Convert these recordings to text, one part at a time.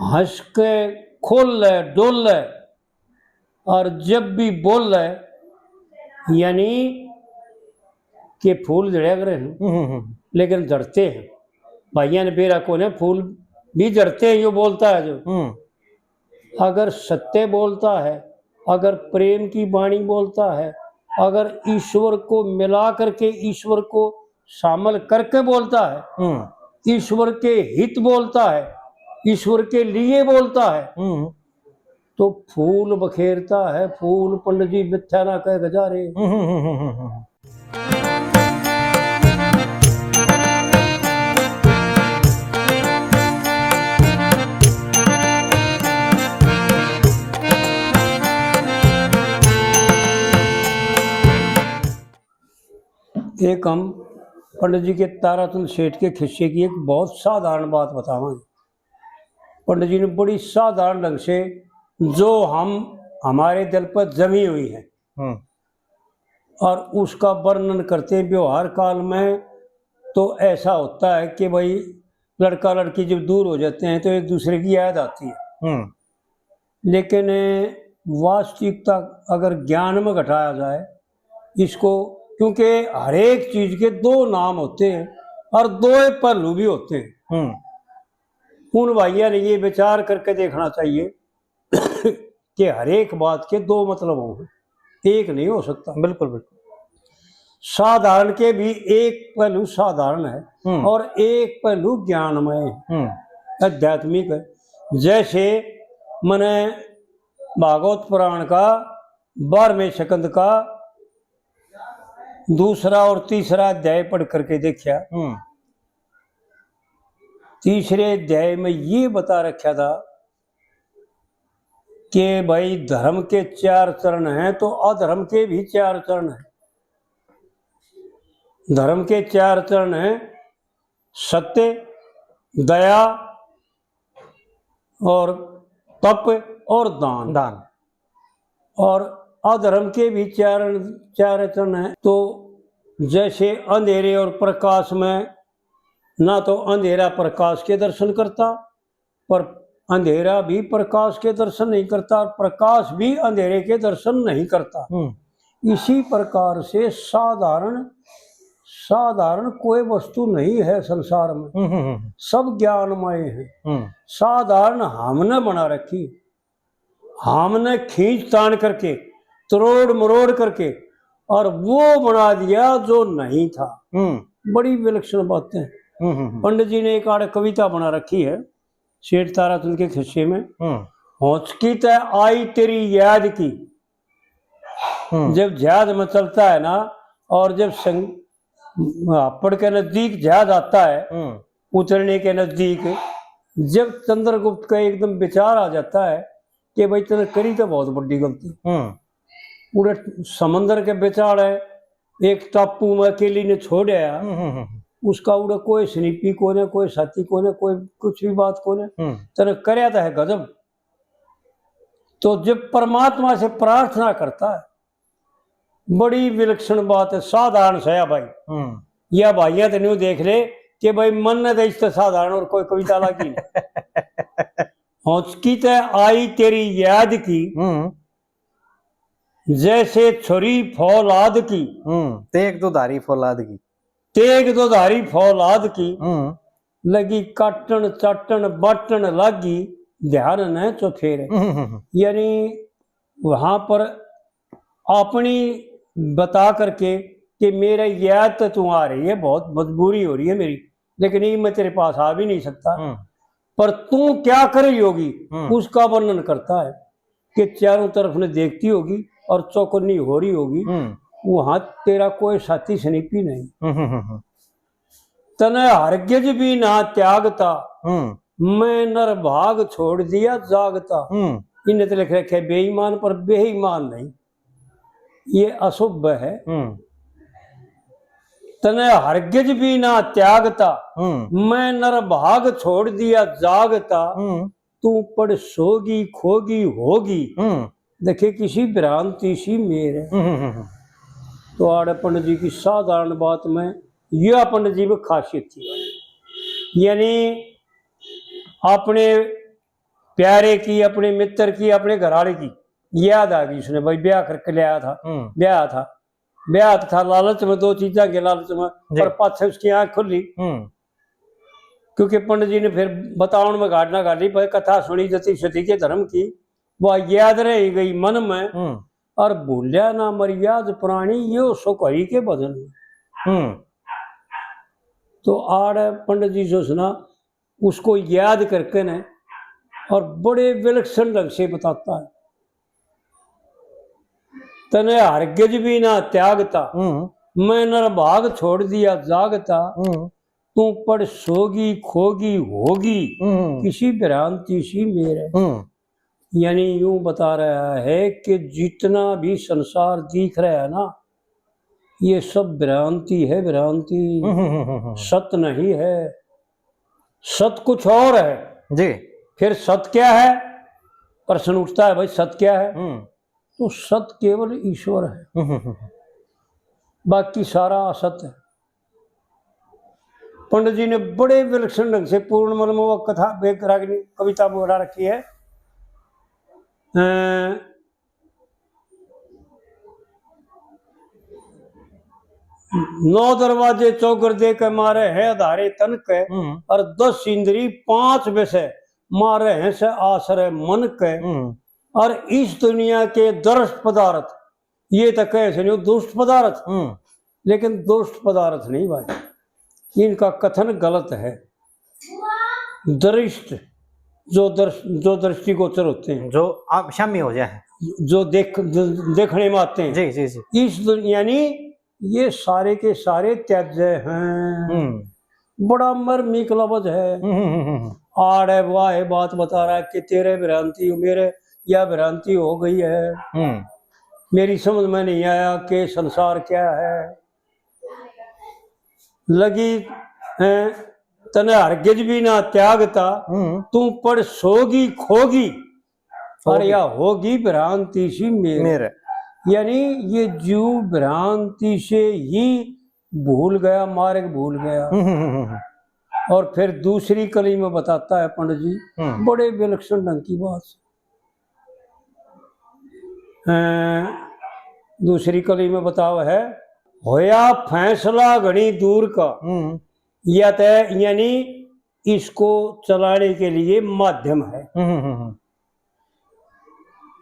हंस के खोल ले डोल ले, और जब भी बोल ले यानी कि फूल झड़िया करे हैं लेकिन झड़ते हैं। भाइया ने बेरा को ने फूल भी झड़ते हैं, यो बोलता है जो। अगर सत्य बोलता है, अगर प्रेम की वाणी बोलता है, अगर ईश्वर को मिला करके ईश्वर को शामिल करके बोलता है, ईश्वर के हित बोलता है, ईश्वर के लिए बोलता है, तो फूल बखेरता है। फूल पंडित जी मिथ्या ना कह गजारे। एक हम पंडित जी के ताराचंद सेठ के खिस्से की एक बहुत साधारण बात बतावांगे। पंडित जी ने बड़ी साधारण ढंग से जो हमारे दिल पर जमी हुई है और उसका वर्णन करते हैं। व्यवहार काल में तो ऐसा होता है कि भाई लड़का लड़की जब दूर हो जाते हैं तो एक दूसरे की याद आती है, लेकिन वास्तविकता अगर ज्ञान में घटाया जाए इसको, क्योंकि हर एक चीज के दो नाम होते हैं और दो पहलू भी होते हैं। उन भाइयों ने ये विचार करके देखना चाहिए कि हर एक बात के दो मतलब होंगे, एक नहीं हो सकता। बिल्कुल बिल्कुल। साधारण के भी एक पहलू साधारण है और एक पहलू ज्ञानमय है, आध्यात्मिक है। जैसे मैंने भागवत पुराण का 12वें स्कंद का दूसरा और तीसरा अध्याय पढ़ करके देखा। तीसरे अध्याय में ये बता रखा था कि भाई धर्म के 4 चरण हैं तो अधर्म के भी 4 चरण हैं। धर्म के 4 चरण हैं सत्य, दया और तप और दान। और अधर्म के भी 4 चरण हैं। तो जैसे अंधेरे और प्रकाश में ना तो अंधेरा प्रकाश के दर्शन करता, पर अंधेरा भी प्रकाश के दर्शन नहीं करता और प्रकाश भी अंधेरे के दर्शन नहीं करता। इसी प्रकार से साधारण कोई वस्तु नहीं है संसार में, सब ज्ञानमय है। साधारण हमने बना रखी, हमने खींच तान करके तोड़ मरोड़ करके और वो बना दिया जो नहीं था। बड़ी विलक्षण बातें। पंडित जी ने एक आड़ कविता बना रखी है सेठ ताराचंद के खिस्से में। हौचकी तय आई तेरी याद की। जब जहाज में चलता है ना और जब हापड़ के नजदीक जहाज आता है उतरने के नजदीक, जब चंद्रगुप्त का एकदम विचार आ जाता है कि भाई तेने करी तो बहुत बड़ी गलती। पूरे समंदर के विचार है, एक टापू में अकेली ने छोड़ा, उसका उड़ा कोई स्नीपी को ने, कोई साथी को ने, कोई कुछ भी बात को ने, तेने करया था है गजब। तो जब परमात्मा से प्रार्थना करता है, बड़ी विलक्षण बात है। साधारण सया भाई या भाइया तो नहीं देख ले कि भाई मन ने देश तो साधारण और कोई कविता लगी। हौचकी तय आई तेरी याद की, जैसे छुरी फौलाद की। तेग दो धारी फौलाद की, तेग दो धारी फौलाद की। लगी काटन चाटन बाटन लागी, ध्यान न चौफेरे। यानी वहां पर अपनी बता करके कि मेरा याद तो तू आ रही है, बहुत मजबूरी हो रही है मेरी, लेकिन ये मैं तेरे पास आ भी नहीं सकता, पर तू क्या करे योगी, उसका वर्णन करता है कि चारों तरफ ने देखती होगी और चौकन्नी हो रही होगी, वहां तेरा कोई साथी सनीपी नहीं। तने हरगिज भी ना त्यागता, मैं नर भाग छोड़ दिया जागता। इन्हें तो लिख रखे बेईमान, पर बेईमान नहीं, ये अशुभ है। तने हरगिज भी ना त्यागता, मैं नर भाग छोड़ दिया जागता। तू पढ़ सोगी खोगी होगी, देखिए किसी भ्रांति सी मेर है। तो आड़े पंडित जी की साधारण बात में यह पंडित जी में खासियत थी, यानी अपने प्यारे की, अपने मित्र की, अपने घरवाले की याद आ गई उसने। भाई ब्याह करके ले आया था, ब्याह था लालच में, दो चीजा के लालच में, जी। और पाछे उसकी आंख खुली, क्योंकि पंडित जी ने फिर बतावन में घाटना घाटी पर कथा सुनी जति सती के धर्म की, वह याद रह गई मन में, और भूलिया ना मर्याद पुरानी यो सुखई के बदन में। तो आड़ पंडित जी जो सुना उसको याद करके ने, और बड़े विलक्षण ढंग से बताता है, तने हरगिज भी ना त्यागता, मैं नरभाग छोड़ दिया जागता, तू पढ़ सोगी खोगी होगी, किसी भ्रांति सी मेरे। यानी यूं बता रहा है कि जितना भी संसार दिख रहा है ना, ये सब भ्रांति है, भ्रांति, सत्य नहीं है। सत्य कुछ और है जी। फिर सत्य क्या है, प्रश्न उठता है भाई सत्य क्या है? तो सत्य केवल ईश्वर है, बाकी सारा असत्य है। पंडित जी ने बड़े विलक्षण ढंग से पूर्ण मन में वो कथा रागनी कविता बोला रखी है। 9 दरवाजे चौगर दे के मारे है आधारे तन के, और 10 इंद्री 5 विषय मारे हैं से आश्रय मन के, और इस दुनिया के दुष्ट पदार्थ, ये तो कैसे नहीं दुष्ट पदार्थ, लेकिन दुष्ट पदार्थ नहीं भाई, इनका कथन गलत है। दृष्ट जो दृष्टिगोचर होते हैं, जो आप शामी हो जाए, जो देखने में आते हैं, जी जी जी। इस यानी ये सारे के सारे त्याज्य हैं। बड़ा मर्मिक लफ्ज है। आड़ है वाह है बात बता रहा है कि तेरे भ्रांति मेरे या भ्रांति हो गई है, मेरी समझ में नहीं आया कि संसार क्या है। लगी है तने हरगिज भी ना त्यागता, तू पढ़ सोगी खोगी, और या होगी भ्रांति सी मेरे। यानी ये जीव भ्रांति से ही भूल गया, मार्ग भूल गया। और फिर दूसरी कली में बताता है पंडित जी, बड़े विलक्षण ढंग की बात। दूसरी कली में बताओ है, होया फैसला घनी दूर का, या तय यानी इसको चलाने के लिए माध्यम है।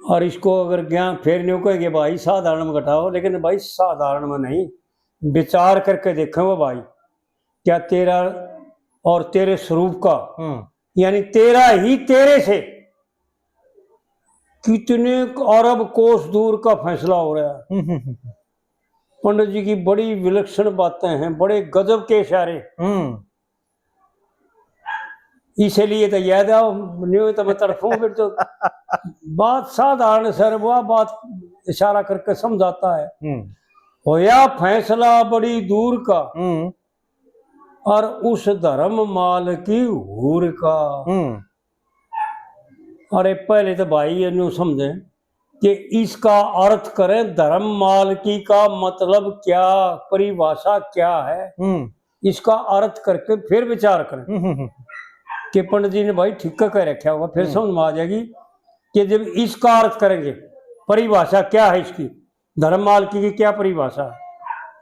और इसको अगर ज्ञान फिर नहीं कहेंगे भाई साधारण में घटाओ, लेकिन भाई साधारण में नहीं, विचार करके देखें वो भाई, क्या तेरा और तेरे स्वरूप का, यानी तेरा ही तेरे से कितने अरब कोस दूर का फैसला हो रहा है। पंडित जी की बड़ी विलक्षण बातें हैं, बड़े गजब के इशारे। इसलिए तो याद है तो मैं तरफों फिर तो बात साधारण सर वह बात इशारा करके समझाता है। होया फैसला बड़ी दूर का, और उस धर्म माल की हूर का। अरे पहले तो भाई ये समझे कि इसका अर्थ करें, धर्म माल की का मतलब क्या, परिभाषा क्या है, इसका अर्थ करके फिर विचार करें। कि पंडित जी ने भाई ठीक कह रखा होगा, फिर समझ में आ जाएगी कि जब इसका अर्थ करेंगे, परिभाषा क्या है इसकी, धर्म मालकी की क्या परिभाषा है,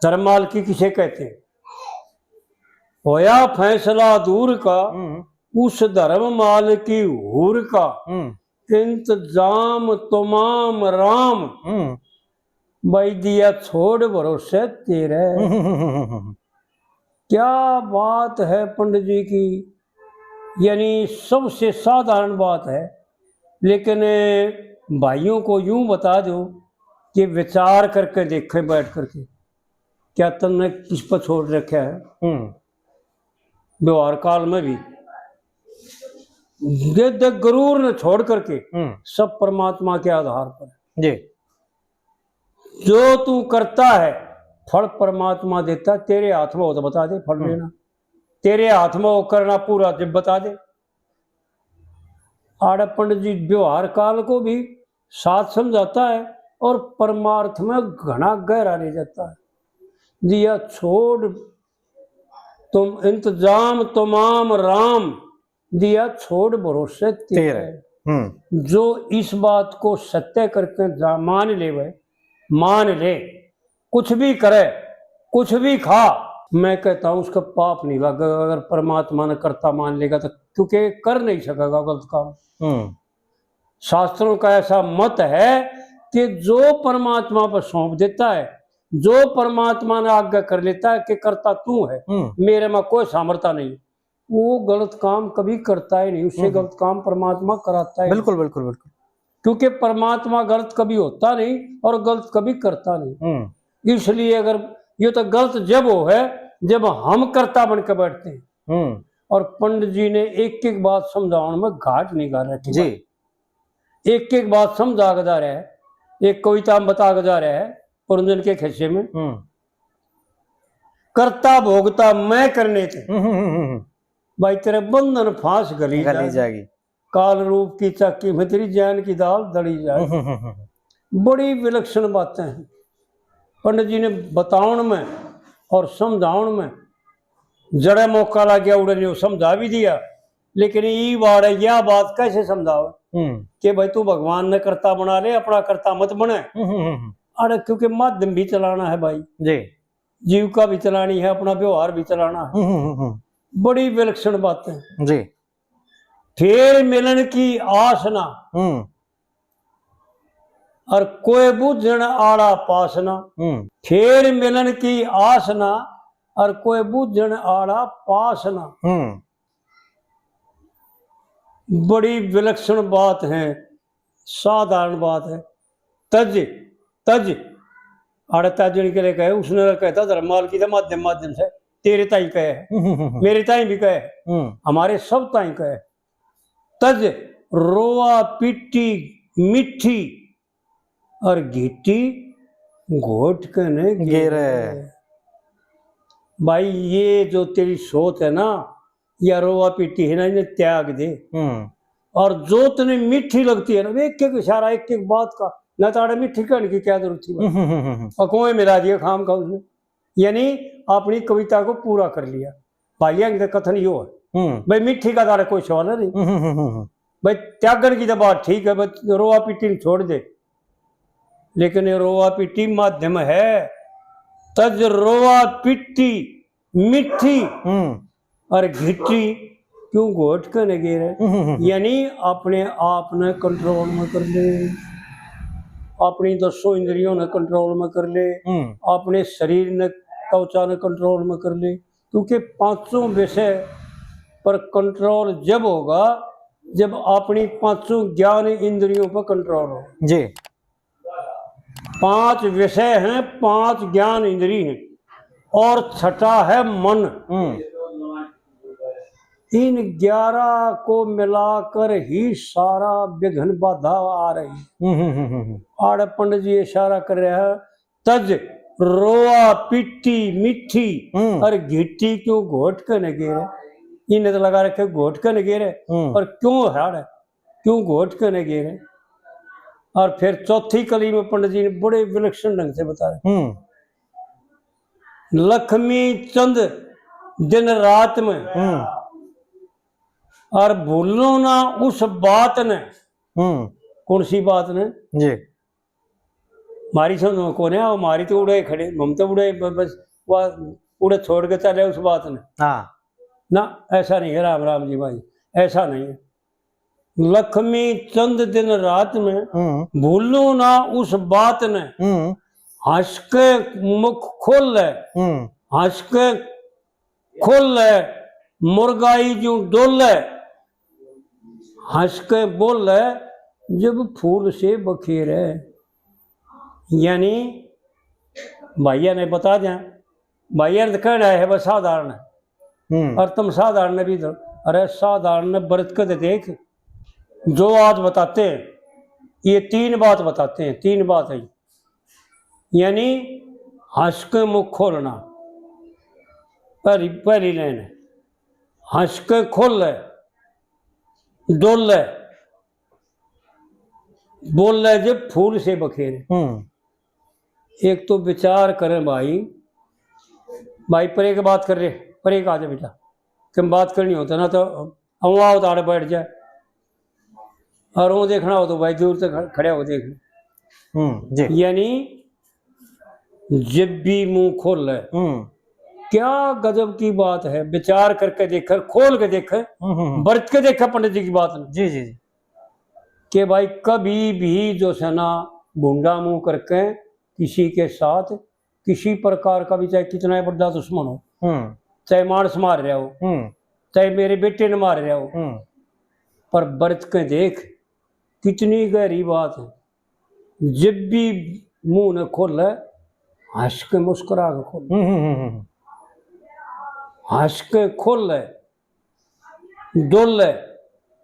धर्म मालकी किसे कहते हैं। होया फैसला दूर का, उस धर्म माल की हूर का, इंतजाम तमाम राम, भाई दिया छोड़ भरोसे तेरे। क्या बात है पंडित जी की, यानी सबसे साधारण बात है, लेकिन भाइयों को यूं बता दो कि विचार करके देखें बैठ करके, क्या तुमने किस पर छोड़ रखा है। व्यवहार काल में भी गरूर ने छोड़ करके सब परमात्मा के आधार पर जी। जो तू करता है फल परमात्मा देता, तेरे हाथ में हो तो बता दे फल लेना, तेरे हाथ में वो करना पूरा जब बता दे। आड़ पंडित जी व्यवहार काल को भी साथ समझाता है और परमार्थ में घना गहरा ले जाता है। दिया छोड़ तुम इंतजाम तमाम राम, दिया छोड़ भरोसे तेरे। जो इस बात को सत्य करके मान ले, वह मान ले, कुछ भी करे, कुछ भी खा, मैं कहता हूं उसका पाप नहीं लगेगा। अगर परमात्मा ने कर्ता मान लेगा तो, क्योंकि कर नहीं सकेगा गलत काम। शास्त्रों का ऐसा मत है कि जो परमात्मा पर सौंप देता है, जो परमात्मा ने आज्ञा कर लेता है कि कर्ता तू है, मेरे में कोई सामर्थ्य नहीं, वो गलत काम कभी करता ही नहीं, उससे गलत काम परमात्मा कराता है। बिल्कुल बिल्कुल बिल्कुल, क्योंकि परमात्मा गलत कभी होता नहीं और गलत कभी करता नहीं। इसलिए अगर ये तो गलत जब हो है जब हम कर्ता बन के बैठते हैं। और पंडित जी ने एक एक बात समझाने में घाट नहीं कर रहे जी, एक एक बात समझा के जा रहा है, एक कविता में बता के जा रहा है पुरंजन के खिस्से में, कर्ता भोगता मैं करने थे, भाई तेरे बंधन फांस गली जाएगी, काल रूप की चाकी में तेरी जैन की दाल दड़ी जाए। बड़ी विलक्षण बातें हैं पंडित जी ने बताउन में और समझाउन में। जड़े मौका लग गया उड़े ने समझा भी दिया, लेकिन ये बात है, यह बात कैसे समझाओ कि भाई तू भगवान ने कर्ता बना ले, अपना कर्ता मत बने। अरे क्योंकि माध्यम भी चलाना है भाई जी, जीविका भी चलानी है, अपना व्यवहार भी चलाना है। बड़ी विलक्षण बातें जी। फेर मिलन की आसना और कोई बुझण आड़ा पासना, फेर मिलन की आसना और कोई बुझण आड़ा पासना। बड़ी विलक्षण बात है, साधारण बात है। तज तज आड़े तजण के लिए कहे, उसने कहता धर्माल की माध्यम माध्यम से तेरे ताई कहे, मेरे ताई भी कहे, हमारे सब ताई कहे। तज रोआ पिट्टी मिट्टी और घिट्टी घोट कने गिरे। भाई ये जो तेरी सोच है ना, या रोआ पिट्टी है ना, इन्हें त्याग दे। और जो तने मीठी लगती है ना, एक एक इशारा एक एक बात का, न ताड़े मीठी कहने की क्या जरूरत थी, अकोए मिला दिया खाम का उसने, यानी अपनी कविता को पूरा कर लिया। भाई कथन यो है, भाई मीठी का तारे कोई सवाल नहीं, भाई त्यागन की तो बात ठीक है, रोआ पिट्टी छोड़ दे, लेकिन ये रोआ पिट्टी माध्यम है। तज रोआ पिट्टी मिट्टी और घिट्टी क्यों घोट कर गिरे, यानी अपने आप ने कंट्रोल में कर ले, अपनी 10 इंद्रियों ने कंट्रोल में कर ले, अपने शरीर ने त्वचा ने कंट्रोल में कर ले। क्योंकि 5 विषय पर कंट्रोल जब होगा जब अपनी 5 ज्ञान इंद्रियों पर कंट्रोल हो जी। 5 विषय हैं, 5 ज्ञान इंद्रिय हैं, और छठा है मन। इन 11 को मिलाकर ही सारा विघ्न बाधा आ रही। आड़े पंडित जी इशारा कर रहे हैं, तज रोआ पिट्टी मिट्टी और घिट्टी क्यों घोट कर न गिरे। इन्हें तो लगा रखे घोट कर न गिरे, और क्यों हाड़ क्यों घोट कर न गिरे। और फिर चौथी कली में पंडित जी ने बड़े विलक्षण ढंग से बताया, लक्ष्मी चंद दिन रात में और भूलो ना उस बात ने। कौन सी बात ने जी, मारी समझ कौन है, हमारी तो उड़े खड़े, हम तो उड़े बस उड़े छोड़ के चले उस बात ने। हाँ ना, ऐसा नहीं है राम राम जी भाई, ऐसा नहीं है। लक्ष्मी चंद दिन रात में भूलो ना उस बात ने, हंस के मुख खोल ले, हंस के खोल ले, मुर्गाई जो डोल ले, हंस के बोल ले जब फूल से बखेरे। यानी भैया ने बता दें, भैया ने कहना है बस साधारण है, और तुम साधारण भी दो। अरे साधारण व्रत कर देख, जो आज बताते हैं ये 3 बात बताते हैं, 3 बात है। यानी हंस के मुख खोलना, पहली लाइन है, हंस के खोल ले, डोल ले, बोल ले जब फूल से बखेरे। एक तो विचार करें भाई, भाई परे की बात कर रहे, परे का जा बेटा, कम बात करनी होता ना तो अवा उतारे बैठ जाए, और वो देखना हो तो भाई दूर तक खड़े हो देख लो। जी। यानी जब भी मुंह खोल है, क्या गजब की बात है, विचार करके देखकर, खोल के देखे, बरत के देखा पंडित जी की बात ने जी जी जी। कि भाई कभी भी जो है ना भूंडा मुंह करके किसी के साथ किसी प्रकार का भी, चाहे कितना ही बड़ा दुश्मन हो, चाहे मानस मार रहा हो, चाहे मेरे बेटे ने मार रहा हो, पर बरत के देख कितनी गहरी बात है। जब भी मुंह न खोल हंस के मुस्कुरा के खोल, हंस के खोल डोल,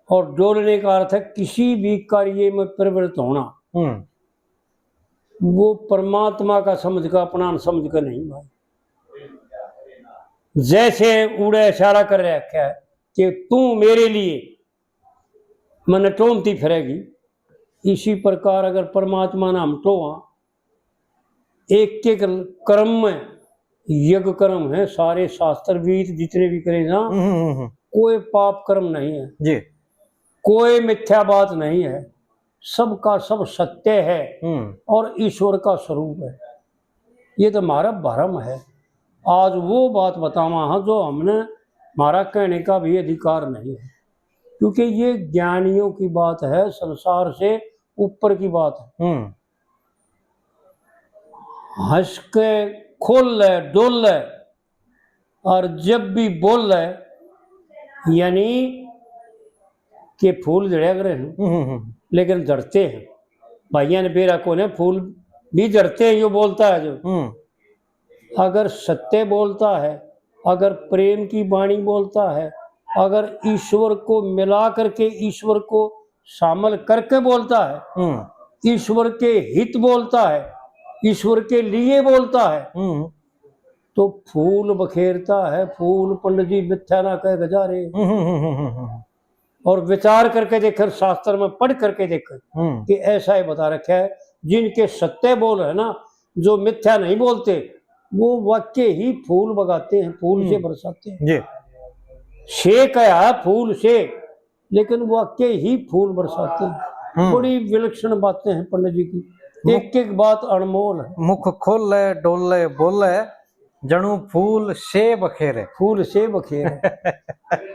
और डोलने का अर्थ है किसी भी कार्य में प्रवृत्त होना, वो परमात्मा का समझ का, अपना समझ का नहीं भाई। जैसे उड़े इशारा कर रखा है कि तू मेरे लिए मन टोमती फिरेगी, इसी प्रकार अगर परमात्मा नाम टोआ, एक एक कर्म में यज्ञ कर्म है, सारे शास्त्र वेद जितने भी करें ना, कोई पाप कर्म नहीं है जी, कोई मिथ्या बात नहीं है, सबका सब सत्य है और ईश्वर का स्वरूप है। ये तो हमारा भरम है। आज वो बात बतावा है जो हमने, हमारा कहने का भी अधिकार नहीं है, क्योंकि ये ज्ञानियों की बात है, संसार से ऊपर की बात है। हंस के खोल ले, डोल ले, और जब भी बोल ले, यानी कि फूल झड़े हैं लेकिन झड़ते हैं। भाइया ने बेरा को ने फूल भी झड़ते हैं, यो बोलता है जो। अगर सत्य बोलता है, अगर प्रेम की वाणी बोलता है, अगर ईश्वर को मिला करके, ईश्वर को शामिल करके बोलता है, ईश्वर के हित बोलता है, ईश्वर के लिए बोलता है, तो फूल बखेरता है। फूल पंडित जी मिथ्या ना कह गजारे, और विचार करके देखकर, शास्त्र में पढ़ करके देखकर कि ऐसा ही बता रखा है, जिनके सत्य बोल है ना, जो मिथ्या नहीं बोलते, वो वाक्य ही फूल बगाते हैं, फूल से बरसाते हैं जी। से कहा फूल से, लेकिन वाक्य ही फूल बरसाते हैं। बड़ी विलक्षण बातें हैं पंडित जी की, एक एक बात अनमोल है। मुख खोल ले, डोल ले, बोल ले, जणु फूल से बखेरे, फूल से बखेरे।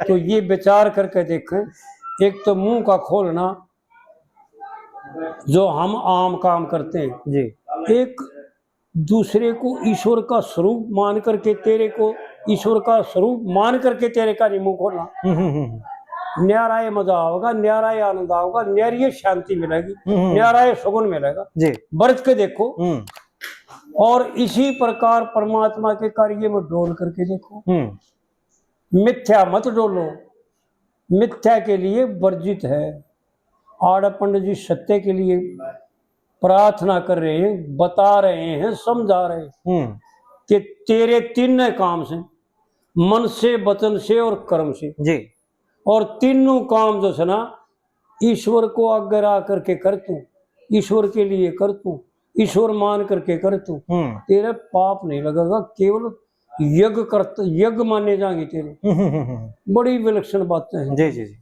तो ये विचार करके देखें, एक तो मुंह का खोलना जो हम आम काम करते हैं जी, एक दूसरे को ईश्वर का स्वरूप मान करके, तेरे को ईश्वर का स्वरूप मान करके तेरे का मुंह खोलना, न्यारा ये मजा होगा, न्यारा ये आनंद आओगा, न्यारी शांति मिलेगी, न्यारा ये सुगुन मिलेगा जी। बरत के देखो, और इसी प्रकार परमात्मा के कार्य में डोल करके देखो। मिथ्या मत डोलो, मिथ्या के लिए वर्जित है। आड़ पंडित जी सत्य के लिए प्रार्थना कर रहे हैं, बता रहे हैं, समझा रहे हैं कि तेरे तीन काम से, मन से, वचन से और कर्म से जी, और तीनों काम जो है ना ईश्वर को अगर आकर के कर तू, ईश्वर के लिए कर तू, ईश्वर मान करके कर तू, तेरे पाप नहीं लगेगा, केवल यज्ञ माने जाएंगे तेरे। बड़ी विलक्षण बातें हैं जी जी जी।